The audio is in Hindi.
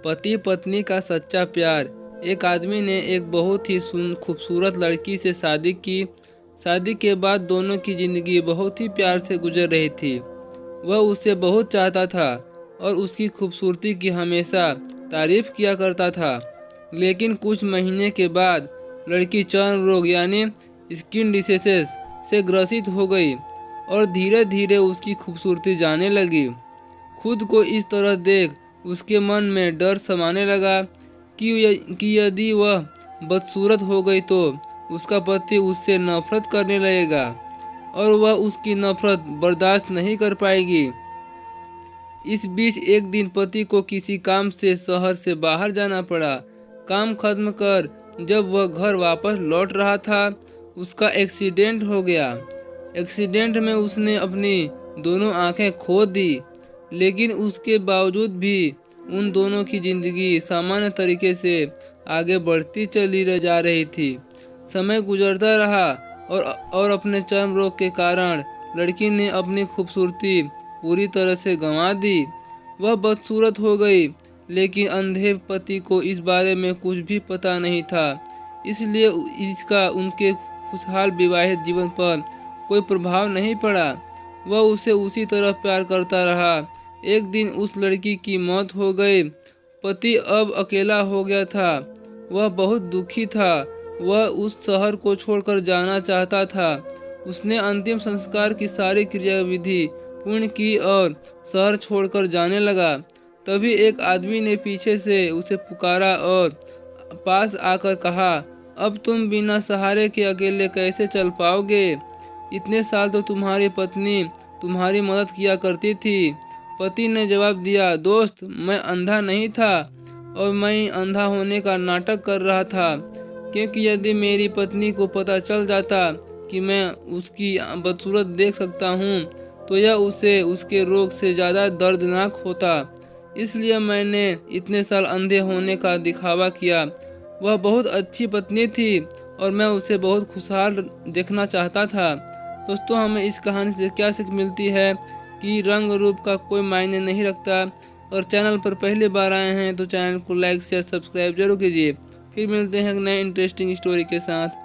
पति पत्नी का सच्चा प्यार। एक आदमी ने एक बहुत ही खूबसूरत लड़की से शादी की। शादी के बाद दोनों की जिंदगी बहुत ही प्यार से गुजर रही थी। वह उसे बहुत चाहता था और उसकी खूबसूरती की हमेशा तारीफ किया करता था। लेकिन कुछ महीने के बाद लड़की चर्म रोग यानी स्किन डिसीजेस से ग्रसित हो गई और धीरे धीरे उसकी खूबसूरती जाने लगी। खुद को इस तरह देख उसके मन में डर समाने लगा कि यदि वह बदसूरत हो गई तो उसका पति उससे नफरत करने लगेगा और वह उसकी नफरत बर्दाश्त नहीं कर पाएगी। इस बीच एक दिन पति को किसी काम से शहर से बाहर जाना पड़ा। काम खत्म कर जब वह घर वापस लौट रहा था, उसका एक्सीडेंट हो गया। एक्सीडेंट में उसने अपनी दोनों आंखें खो दी, लेकिन उसके बावजूद भी उन दोनों की जिंदगी सामान्य तरीके से आगे बढ़ती चली जा रही थी। समय गुजरता रहा और अपने चर्म रोग के कारण लड़की ने अपनी खूबसूरती पूरी तरह से गंवा दी। वह बदसूरत हो गई, लेकिन अंधे पति को इस बारे में कुछ भी पता नहीं था, इसलिए इसका उनके खुशहाल विवाहित जीवन पर कोई प्रभाव नहीं पड़ा। वह उसे उसी तरह प्यार करता रहा। एक दिन उस लड़की की मौत हो गई। पति अब अकेला हो गया था। वह बहुत दुखी था। वह उस शहर को छोड़कर जाना चाहता था। उसने अंतिम संस्कार की सारी क्रियाविधि पूर्ण की और शहर छोड़कर जाने लगा। तभी एक आदमी ने पीछे से उसे पुकारा और पास आकर कहा, अब तुम बिना सहारे के अकेले कैसे चल पाओगे? इतने साल तो तुम्हारी पत्नी तुम्हारी मदद किया करती थी। पति ने जवाब दिया, दोस्त, मैं अंधा नहीं था और मैं अंधा होने का नाटक कर रहा था, क्योंकि यदि मेरी पत्नी को पता चल जाता कि मैं उसकी बदसूरत देख सकता हूँ तो यह उसे उसके रोग से ज़्यादा दर्दनाक होता। इसलिए मैंने इतने साल अंधे होने का दिखावा किया। वह बहुत अच्छी पत्नी थी और मैं उसे बहुत खुशहाल देखना चाहता था। दोस्तों, हमें इस कहानी से क्या सीख मिलती है कि रंग रूप का कोई मायने नहीं रखता। और चैनल पर पहली बार आए हैं तो चैनल को लाइक शेयर सब्सक्राइब जरूर कीजिए। फिर मिलते हैं एक नए इंटरेस्टिंग स्टोरी के साथ।